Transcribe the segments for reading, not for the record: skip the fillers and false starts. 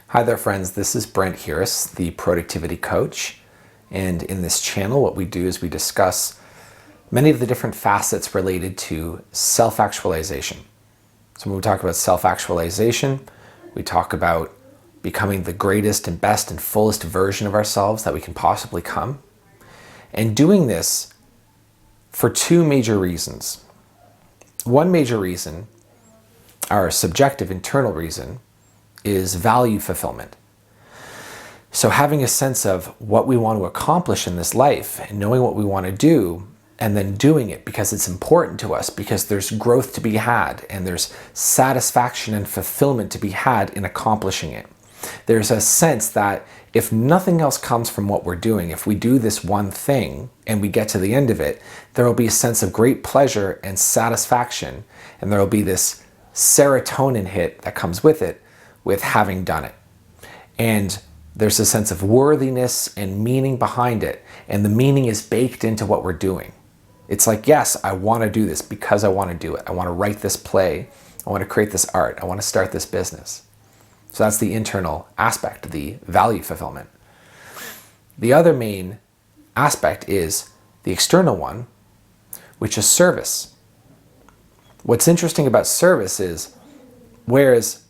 Hi there, friends. This is Brent Harris, the productivity coach. And in this channel, what we do is we discuss many of the different facets related to self-actualization. So when we talk about self-actualization, we talk about becoming the greatest and best and fullest version of ourselves that we can possibly come. And doing this for two major reasons. One major reason, our subjective internal reason, is value fulfillment. So having a sense of what we want to accomplish in this life and knowing what we want to do and then doing it because it's important to us, because there's growth to be had and there's satisfaction and fulfillment to be had in accomplishing it. There's a sense that if nothing else comes from what we're doing, if we do this one thing and we get to the end of it, there will be a sense of great pleasure and satisfaction, and there will be this serotonin hit that comes with it, with having done it. And there's a sense of worthiness and meaning behind it, and the meaning is baked into what we're doing. It's like, yes, I want to do this because I want to do it. I want to write this play. I want to create this art. I want to start this business. So that's the internal aspect, the value fulfillment. The other main aspect is the external one, which is service. What's interesting about service is, whereas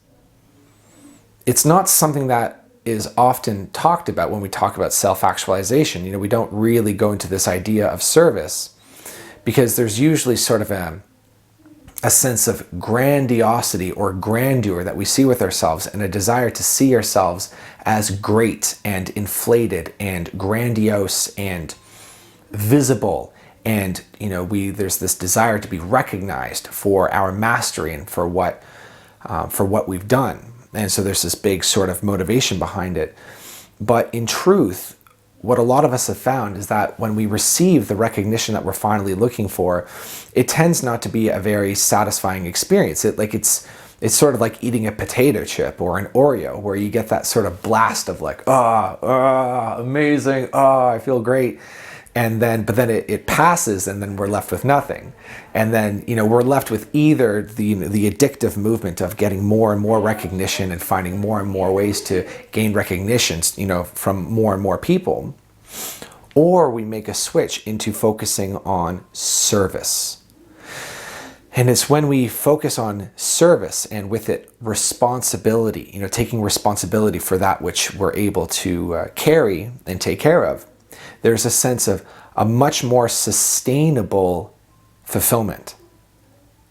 it's not something that is often talked about when we talk about self-actualization. We don't really go into this idea of service because there's usually sort of a sense of grandiosity or grandeur that we see with ourselves, and a desire to see ourselves as great and inflated and grandiose and visible. And there's this desire to be recognized for our mastery and for what we've done. And so there's this big sort of motivation behind it. But in truth, what a lot of us have found is that when we receive the recognition that we're finally looking for, it tends not to be a very satisfying experience. It's sort of like eating a potato chip or an Oreo, where you get that sort of blast of like, amazing, I feel great. But then it passes, and then we're left with nothing. And then, we're left with either the addictive movement of getting more and more recognition and finding more and more ways to gain recognition, from more and more people, or we make a switch into focusing on service. And it's when we focus on service and with it responsibility, taking responsibility for that which we're able to carry and take care of, there's a sense of a much more sustainable fulfillment.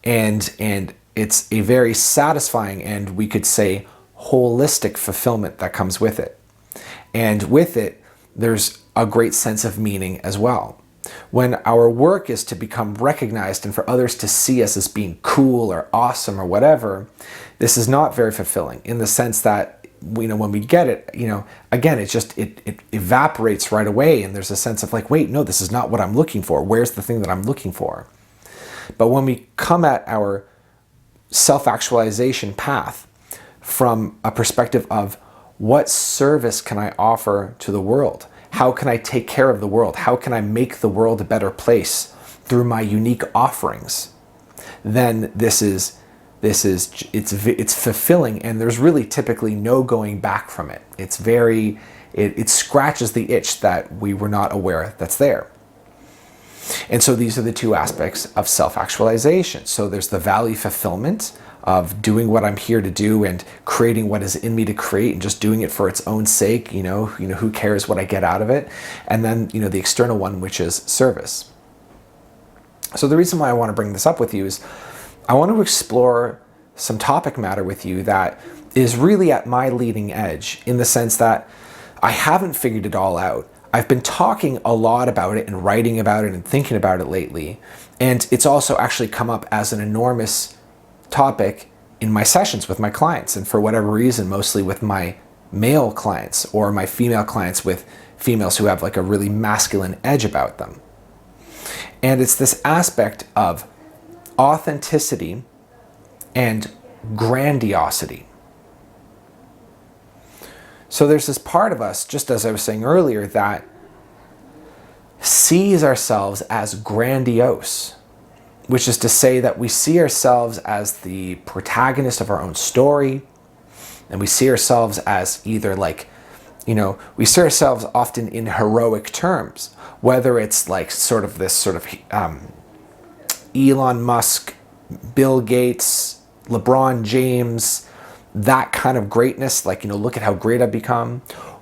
And it's a very satisfying, and we could say holistic fulfillment that comes with it. And with it, there's a great sense of meaning as well. When our work is to become recognized and for others to see us as being cool or awesome or whatever, this is not very fulfilling, in the sense that when we get it, again, it evaporates right away, and there's a sense of like, wait, no, this is not what I'm looking for. Where's the thing that I'm looking for? But when we come at our self-actualization path from a perspective of what service can I offer to the world? How can I take care of the world? How can I make the world a better place through my unique offerings? Then it's fulfilling, and there's really typically no going back from it. It scratches the itch that we were not aware that's there. And so these are the two aspects of self-actualization. So there's the value fulfillment of doing what I'm here to do and creating what is in me to create, and just doing it for its own sake. Who cares what I get out of it? And then, the external one, which is service. So the reason why I want to bring this up with you is I want to explore some topic matter with you that is really at my leading edge, in the sense that I haven't figured it all out. I've been talking a lot about it and writing about it and thinking about it lately. And it's also actually come up as an enormous topic in my sessions with my clients. And for whatever reason, mostly with my male clients, or my female clients with females who have like a really masculine edge about them. And it's this aspect of authenticity and grandiosity. So there's this part of us, just as I was saying earlier, that sees ourselves as grandiose, which is to say that we see ourselves as the protagonist of our own story, And we see ourselves as either like, we see ourselves often in heroic terms, whether it's like sort of this sort of Elon Musk, Bill Gates, LeBron James, that kind of greatness, like, look at how great I've become.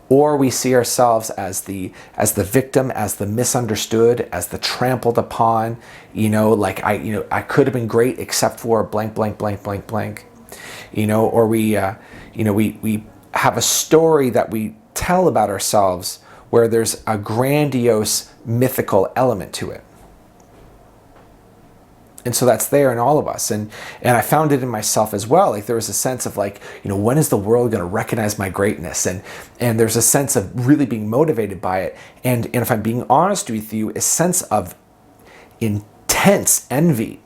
Or we see ourselves as the victim, as the misunderstood, as the trampled upon, like I could have been great except for blank, blank, blank, blank, blank. Or we have a story that we tell about ourselves where there's a grandiose mythical element to it. And so that's there in all of us. And I found it in myself as well. Like there was a sense of like, when is the world going to recognize my greatness? And there's a sense of really being motivated by it. And if I'm being honest with you, a sense of intense envy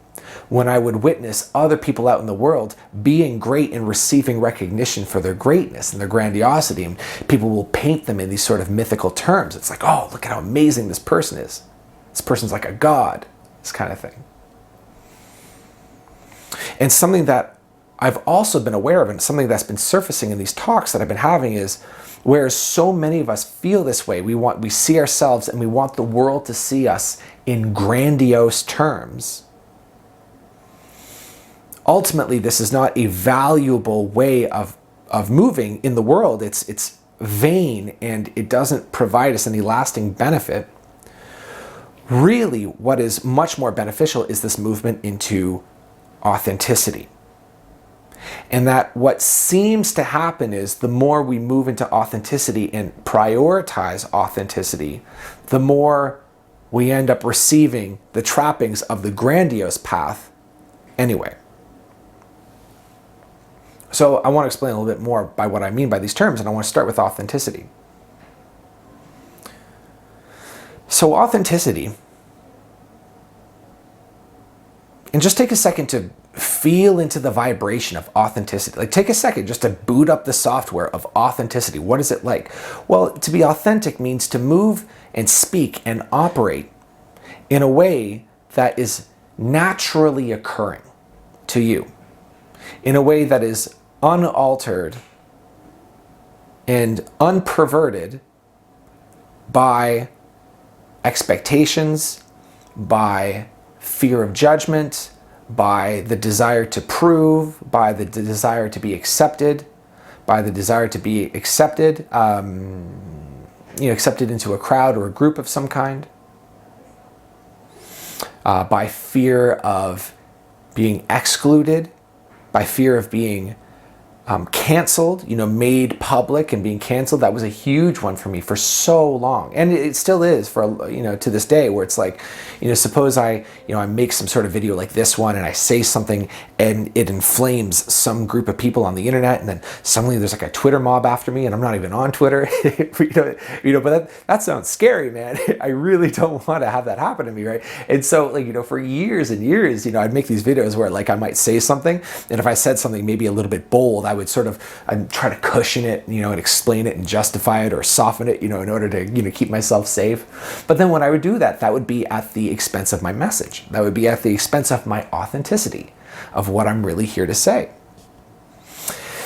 when I would witness other people out in the world being great and receiving recognition for their greatness and their grandiosity. And people will paint them in these sort of mythical terms. It's like, oh, look at how amazing this person is. This person's like a god, this kind of thing. And something that I've also been aware of, and something that's been surfacing in these talks that I've been having, is whereas so many of us feel this way, we see ourselves and we want the world to see us in grandiose terms. Ultimately, this is not a valuable way of moving in the world. It's vain and it doesn't provide us any lasting benefit. Really, what is much more beneficial is this movement into authenticity. And that what seems to happen is the more we move into authenticity and prioritize authenticity, the more we end up receiving the trappings of the grandiose path anyway. So I want to explain a little bit more by what I mean by these terms, and I want to start with authenticity. So authenticity, and just take a second to feel into the vibration of authenticity. Like take a second just to boot up the software of authenticity. What is it like? Well, to be authentic means to move and speak and operate in a way that is naturally occurring to you, in a way that is unaltered and unperverted by expectations, by fear of judgment, by the desire to prove, by the desire to be accepted, by the desire to be accepted, accepted into a crowd or a group of some kind, by fear of being excluded, by fear of being canceled, made public and being canceled. That was a huge one for me for so long. And it still is for, to this day, where it's like, suppose I make some sort of video like this one and I say something and it inflames some group of people on the internet, and then suddenly there's like a Twitter mob after me and I'm not even on Twitter, but that sounds scary, man. I really don't want to have that happen to me, right? And so for years and years, I'd make these videos where like I might say something, and if I said something maybe a little bit bold, I'd try to cushion it, and explain it and justify it or soften it, in order to, keep myself safe. But then when I would do that, that would be at the expense of my message. That would be at the expense of my authenticity, of what I'm really here to say.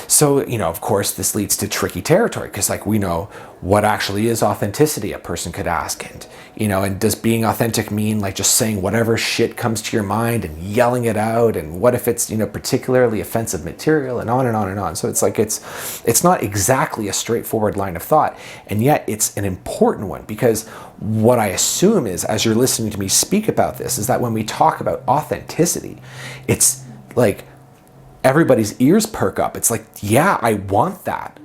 So, of course, this leads to tricky territory, because we know what actually is authenticity, a person could ask. And does being authentic mean like just saying whatever shit comes to your mind and yelling it out? And what if it's, particularly offensive material, and on and on and on. So it's like, it's not exactly a straightforward line of thought. And yet it's an important one, because what I assume is, as you're listening to me speak about this, is that when we talk about authenticity, it's like, everybody's ears perk up. It's like, yeah, I want that,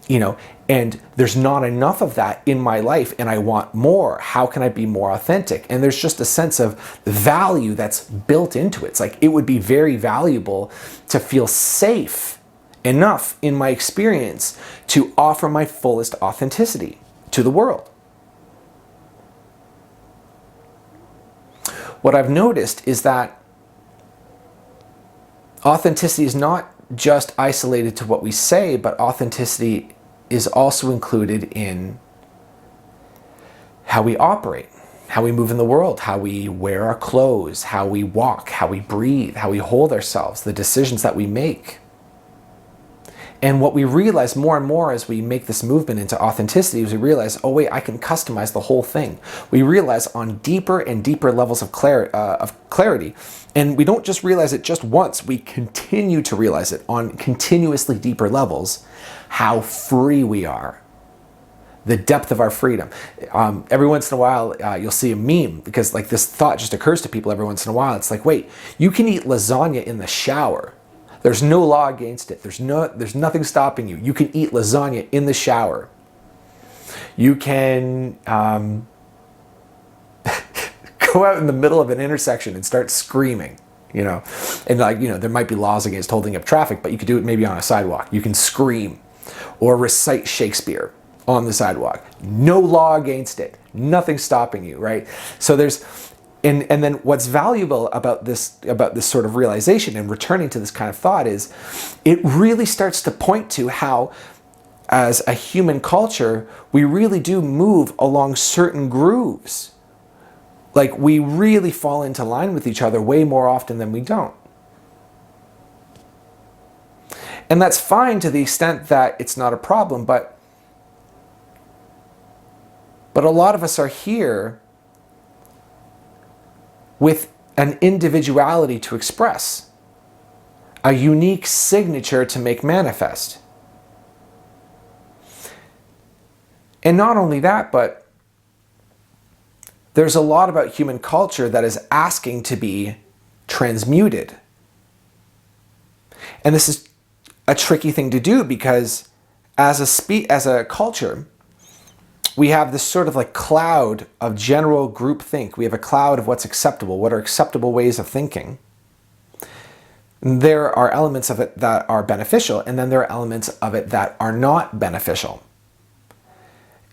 and there's not enough of that in my life and I want more. How can I be more authentic? And there's just a sense of value that's built into it. It's like, it would be very valuable to feel safe enough in my experience to offer my fullest authenticity to the world. What I've noticed is that authenticity is not just isolated to what we say, but authenticity is also included in how we operate, how we move in the world, how we wear our clothes, how we walk, how we breathe, how we hold ourselves, the decisions that we make. And what we realize more and more as we make this movement into authenticity is we realize, oh wait, I can customize the whole thing. We realize on deeper and deeper levels of clarity, and we don't just realize it just once, we continue to realize it on continuously deeper levels, how free we are. The depth of our freedom. Every once in a while, you'll see a meme, because like this thought just occurs to people every once in a while. It's like, wait, you can eat lasagna in the shower. There's no law against it. There's nothing stopping you. You can eat lasagna in the shower. You can go out in the middle of an intersection and start screaming, and there might be laws against holding up traffic, but you could do it maybe on a sidewalk. You can scream or recite Shakespeare on the sidewalk. No law against it. Nothing stopping you, right? So there's, and then what's valuable about this sort of realization and returning to this kind of thought is it really starts to point to how, as a human culture, we really do move along certain grooves. Like, we really fall into line with each other way more often than we don't. And that's fine to the extent that it's not a problem, but a lot of us are here with an individuality to express, a unique signature to make manifest. And not only that, but there's a lot about human culture that is asking to be transmuted. And this is a tricky thing to do, because as a culture, we have this sort of like cloud of general groupthink. We have a cloud of what's acceptable, what are acceptable ways of thinking. And there are elements of it that are beneficial, and then there are elements of it that are not beneficial.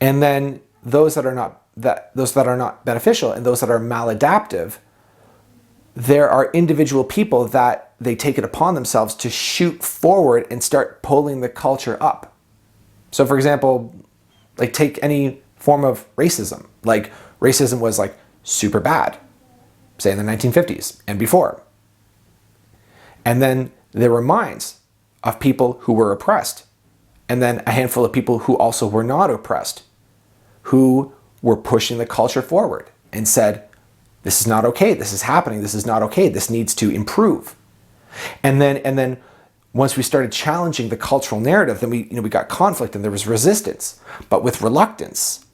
And then those that are not beneficial and those that are maladaptive, there are individual people that they take it upon themselves to shoot forward and start pulling the culture up. So for example, like take any form of racism. Like racism was like super bad, say in the 1950s and before. And then there were minds of people who were oppressed. And then a handful of people who also were not oppressed, who were pushing the culture forward and said, this is not okay, this is happening, this is not okay, this needs to improve. And then once we started challenging the cultural narrative, then we got conflict and there was resistance. But with reluctance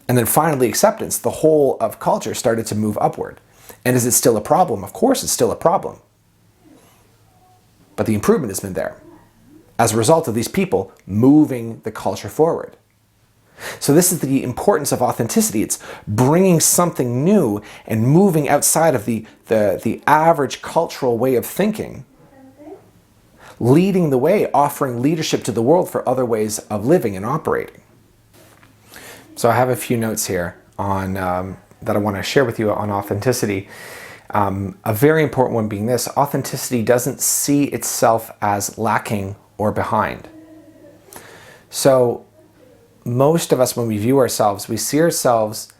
and then finally acceptance, the whole of culture started to move upward. And is it still a problem? Of course it's still a problem. But the improvement has been there as a result of these people moving the culture forward. So this is the importance of authenticity. It's bringing something new and moving outside of the average cultural way of thinking, leading the way, offering leadership to the world for other ways of living and operating. So I have a few notes here on that I want to share with you on authenticity. A very important one being this: authenticity doesn't see itself as lacking or behind. So most of us, when we view ourselves, we see ourselves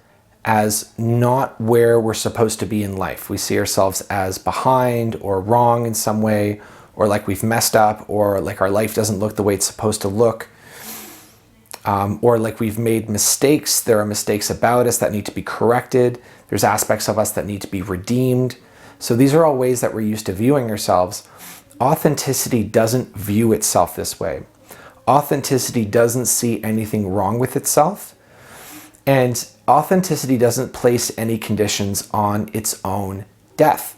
as not where we're supposed to be in life. We see ourselves as behind or wrong in some way, or like we've messed up, or like our life doesn't look the way it's supposed to look, or like we've made mistakes. There are mistakes about us that need to be corrected. There's aspects of us that need to be redeemed. So these are all ways that we're used to viewing ourselves. Authenticity doesn't view itself this way. Authenticity doesn't see anything wrong with itself. And authenticity doesn't place any conditions on its own death.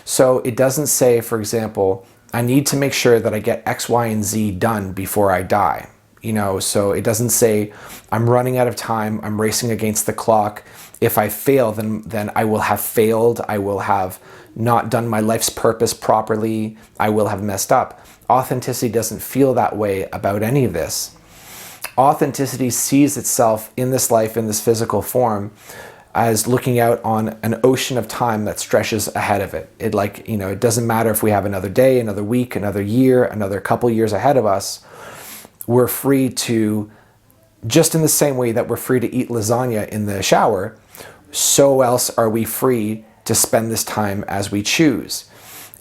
So it doesn't say, for example, I need to make sure that I get X, Y, and Z done before I die. So it doesn't say I'm running out of time, I'm racing against the clock. If I fail, then I will have failed. I will have not done my life's purpose properly. I will have messed up. Authenticity doesn't feel that way about any of this. Authenticity sees itself in this life, in this physical form, as looking out on an ocean of time that stretches ahead of it. It doesn't matter if we have another day, another week, another year, another couple years ahead of us. We're free to, just in the same way that we're free to eat lasagna in the shower, so else are we free to spend this time as we choose.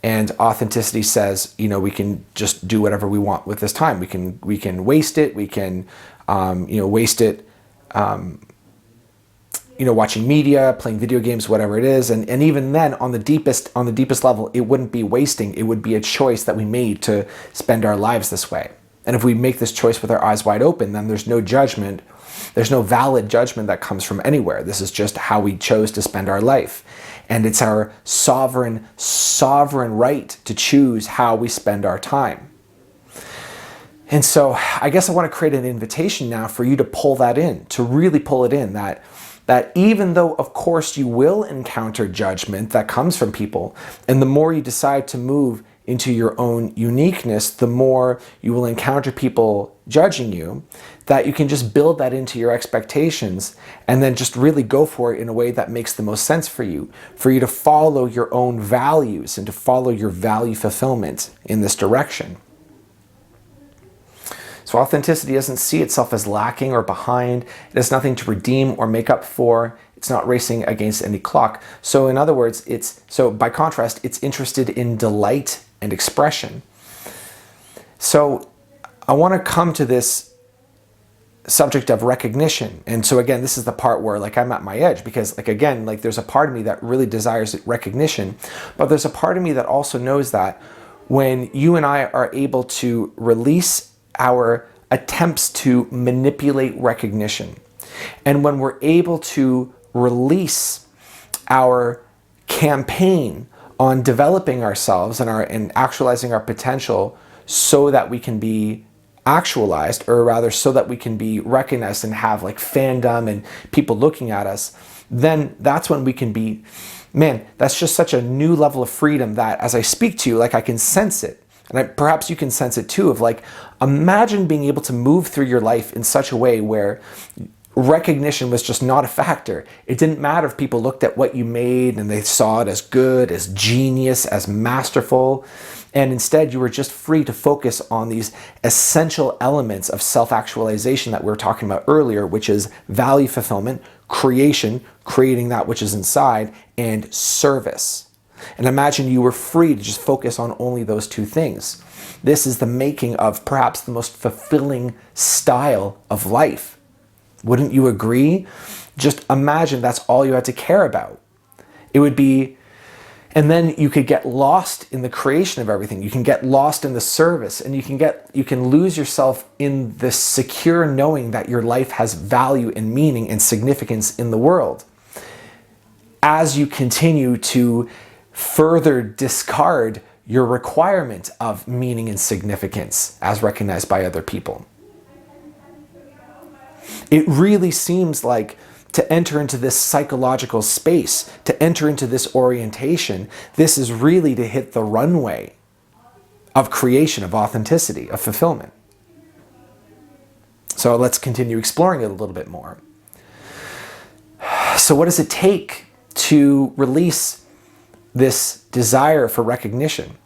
And authenticity says, we can just do whatever we want with this time. We can waste it. We can, waste it, watching media, playing video games, whatever it is. And even then, on the deepest level, it wouldn't be wasting. It would be a choice that we made to spend our lives this way. And if we make this choice with our eyes wide open, then there's no judgment. There's no valid judgment that comes from anywhere. This is just how we chose to spend our life. And it's our sovereign right to choose how we spend our time. And so I guess I want to create an invitation now for you to pull that in, to really pull it in, that even though, of course, you will encounter judgment that comes from people, and the more you decide to move into your own uniqueness, the more you will encounter people judging you, that you can just build that into your expectations and then just really go for it in a way that makes the most sense for you to follow your own values and to follow your value fulfillment in this direction. So authenticity doesn't see itself as lacking or behind. It has nothing to redeem or make up for. It's not racing against any clock. So in other words, by contrast, it's interested in delight and expression. So I want to come to this subject of recognition. And so again, this is the part where I'm at my edge, because there's a part of me that really desires recognition, but there's a part of me that also knows that when you and I are able to release our attempts to manipulate recognition, and when we're able to release our campaign on developing ourselves and actualizing our potential so that we can be actualized, or rather so that we can be recognized and have fandom and people looking at us, then that's when we can be, that's just such a new level of freedom that as I speak to you, I can sense it. And perhaps you can sense it too, of imagine being able to move through your life in such a way where recognition was just not a factor. It didn't matter if people looked at what you made and they saw it as good, as genius, as masterful. And instead, you were just free to focus on these essential elements of self-actualization that we were talking about earlier, which is value fulfillment, creation, creating that which is inside, and service. And imagine you were free to just focus on only those two things. This is the making of perhaps the most fulfilling style of life. Wouldn't you agree? Just imagine that's all you had to care about. It would be, and then you could get lost in the creation of everything. You can get lost in the service, and you can lose yourself in the secure knowing that your life has value and meaning and significance in the world. As you continue to further discard your requirement of meaning and significance as recognized by other people. It really seems like to enter into this psychological space, to enter into this orientation, this is really to hit the runway of creation, of authenticity, of fulfillment. So let's continue exploring it a little bit more. So what does it take to release this desire for recognition?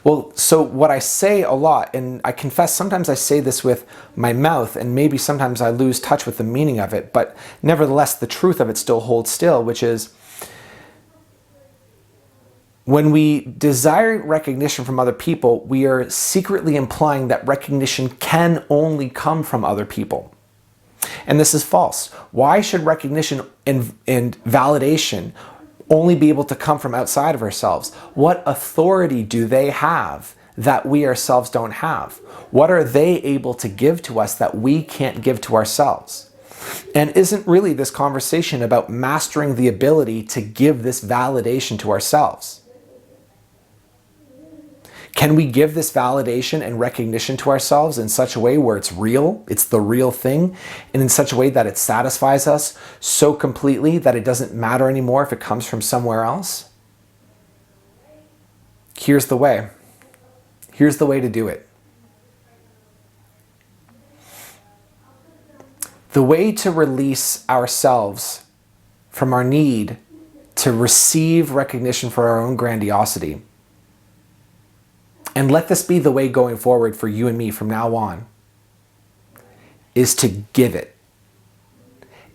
Well, so what I say a lot, and I confess sometimes I say this with my mouth, and maybe sometimes I lose touch with the meaning of it, but nevertheless the truth of it still holds still, which is when we desire recognition from other people, we are secretly implying that recognition can only come from other people. And this is false. Why should recognition and validation only be able to come from outside of ourselves? What authority do they have that we ourselves don't have? What are they able to give to us that we can't give to ourselves? And isn't really this conversation about mastering the ability to give this validation to ourselves? Can we give this validation and recognition to ourselves in such a way where it's real, it's the real thing, and in such a way that it satisfies us so completely that it doesn't matter anymore if it comes from somewhere else? Here's the way. Here's the way to do it. The way to release ourselves from our need to receive recognition for our own grandiosity, and let this be the way going forward for you and me from now on, is to give it,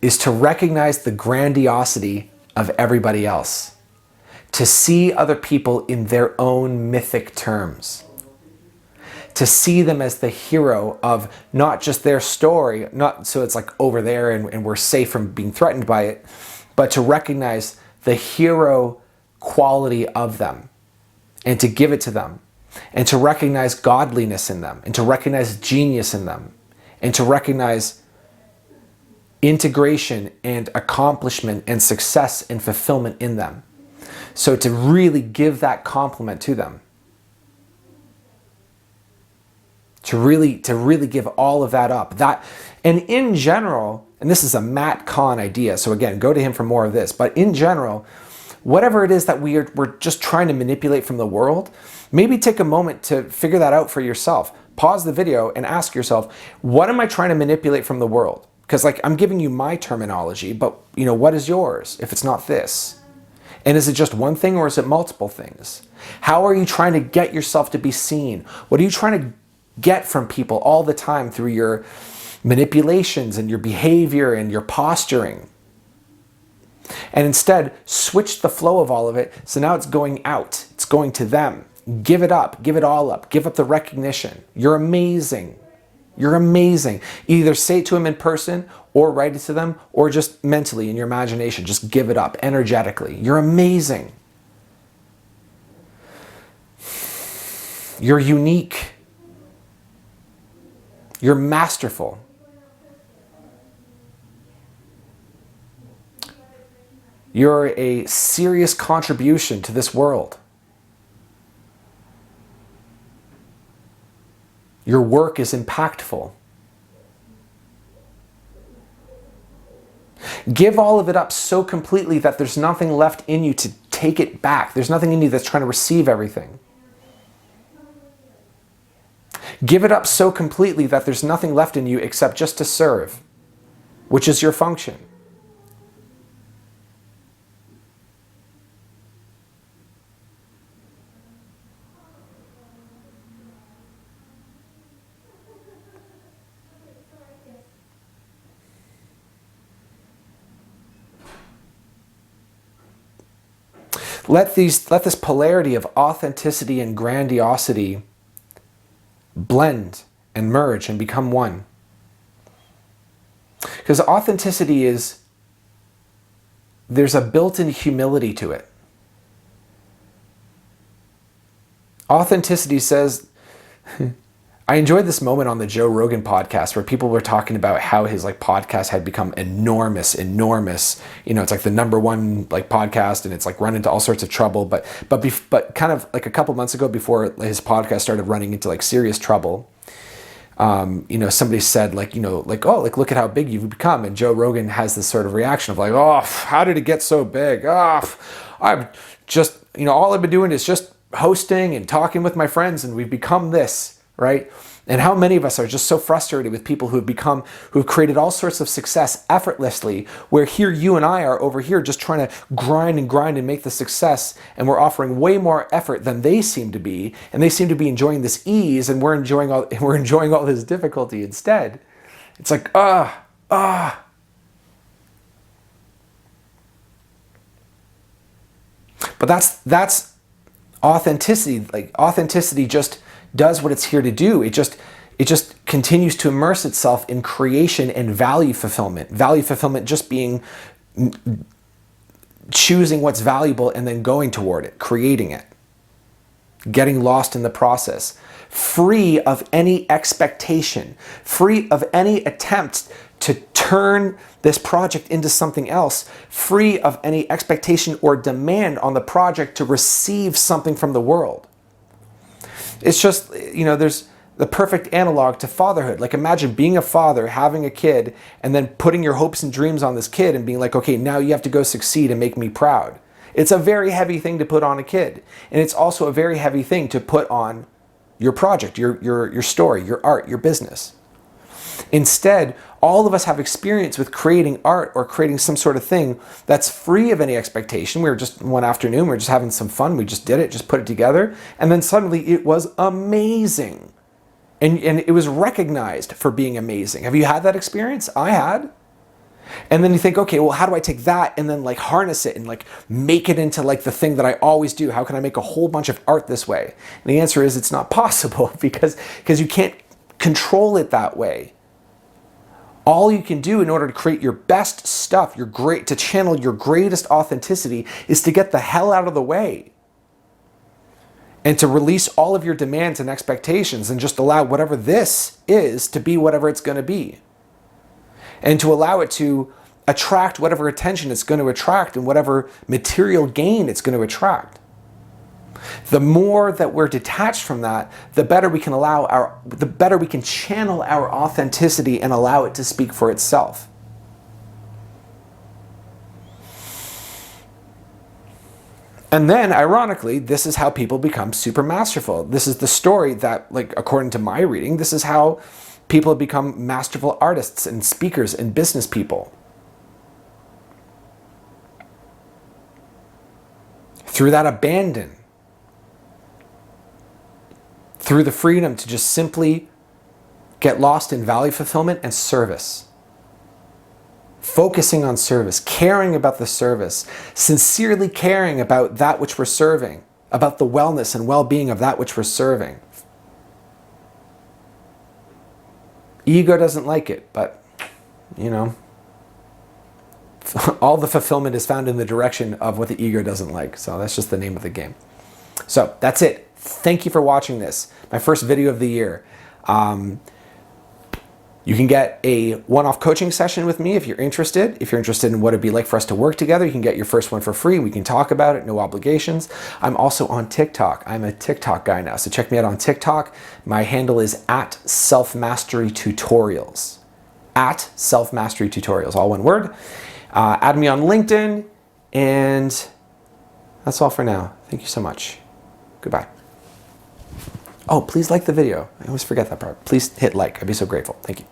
is to recognize the grandiosity of everybody else, to see other people in their own mythic terms, to see them as the hero of not just their story, not so it's like over there and we're safe from being threatened by it, but to recognize the hero quality of them and to give it to them, and to recognize godliness in them, and to recognize genius in them, and to recognize integration and accomplishment and success and fulfillment in them. So to really give that compliment to them. To really give all of that up. And in general, and this is a Matt Kahn idea, so again, go to him for more of this, but in general, whatever it is that we're just trying to manipulate from the world, maybe take a moment to figure that out for yourself. Pause the video and ask yourself, what am I trying to manipulate from the world? Because like I'm giving you my terminology, but what is yours if it's not this? And is it just one thing or is it multiple things? How are you trying to get yourself to be seen? What are you trying to get from people all the time through your manipulations and your behavior and your posturing? And instead, switch the flow of all of it. So now it's going out. It's going to them. Give it up. Give it all up. Give up the recognition. You're amazing. You're amazing. Either say it to them in person or write it to them or just mentally in your imagination. Just give it up energetically. You're amazing. You're unique. You're masterful. You're a serious contribution to this world. Your work is impactful. Give all of it up so completely that there's nothing left in you to take it back. There's nothing in you that's trying to receive everything. Give it up so completely that there's nothing left in you except just to serve, which is your function. Let this polarity of authenticity and grandiosity blend and merge and become one. Because authenticity there's a built-in humility to it. Authenticity says, I enjoyed this moment on the Joe Rogan podcast where people were talking about how his podcast had become enormous. It's like the number one podcast, and it's run into all sorts of trouble. But kind of a couple months ago, before his podcast started running into serious trouble, somebody said look at how big you've become, and Joe Rogan has this sort of reaction of oh, how did it get so big? I've just all I've been doing is just hosting and talking with my friends, and we've become this. Right? And how many of us are just so frustrated with people who've created all sorts of success effortlessly, where here you and I are over here just trying to grind and make the success, and we're offering way more effort than they seem to be, and they seem to be enjoying this ease, and we're enjoying all this difficulty instead. It's But that's authenticity. Authenticity just does what it's here to do. It just continues to immerse itself in creation and value fulfillment. Value fulfillment just being choosing what's valuable and then going toward it, creating it, getting lost in the process, free of any expectation, free of any attempt to turn this project into something else, free of any expectation or demand on the project to receive something from the world. It's just, there's the perfect analog to fatherhood. Imagine being a father, having a kid, and then putting your hopes and dreams on this kid and being okay, now you have to go succeed and make me proud. It's a very heavy thing to put on a kid. And it's also a very heavy thing to put on your project, your story, your art, your business. Instead, all of us have experience with creating art or creating some sort of thing that's free of any expectation. We were just one afternoon, we were just having some fun. We just did it, just put it together. And then suddenly it was amazing. And it was recognized for being amazing. Have you had that experience? I had. And then you think, okay, well, how do I take that and then like harness it and like make it into like the thing that I always do? How can I make a whole bunch of art this way? And the answer is it's not possible because you can't control it that way. All you can do in order to create your best stuff, to channel your greatest authenticity, is to get the hell out of the way. And to release all of your demands and expectations and just allow whatever this is to be whatever it's going to be. And to allow it to attract whatever attention it's going to attract and whatever material gain it's going to attract. The more that we're detached from that, the better we can channel our authenticity and allow it to speak for itself. And then, ironically, this is how people become super masterful. This is the story that, like, according to my reading, this is how people have become masterful artists and speakers and business people. Through that abandon. Through the freedom to just simply get lost in value fulfillment and service. Focusing on service, caring about the service, sincerely caring about that which we're serving, about the wellness and well-being of that which we're serving. Ego doesn't like it, but, you know, all the fulfillment is found in the direction of what the ego doesn't like. So that's just the name of the game. So that's it. Thank you for watching this. My first video of the year. You can get a one-off coaching session with me if you're interested. If you're interested in what it'd be like for us to work together, you can get your first one for free. We can talk about it, no obligations. I'm also on TikTok. I'm a TikTok guy now, so check me out on TikTok. My handle is @selfmasterytutorials. @selfmasterytutorials, all one word. Add me on LinkedIn, and that's all for now. Thank you so much. Goodbye. Oh, please like the video. I always forget that part. Please hit like. I'd be so grateful. Thank you.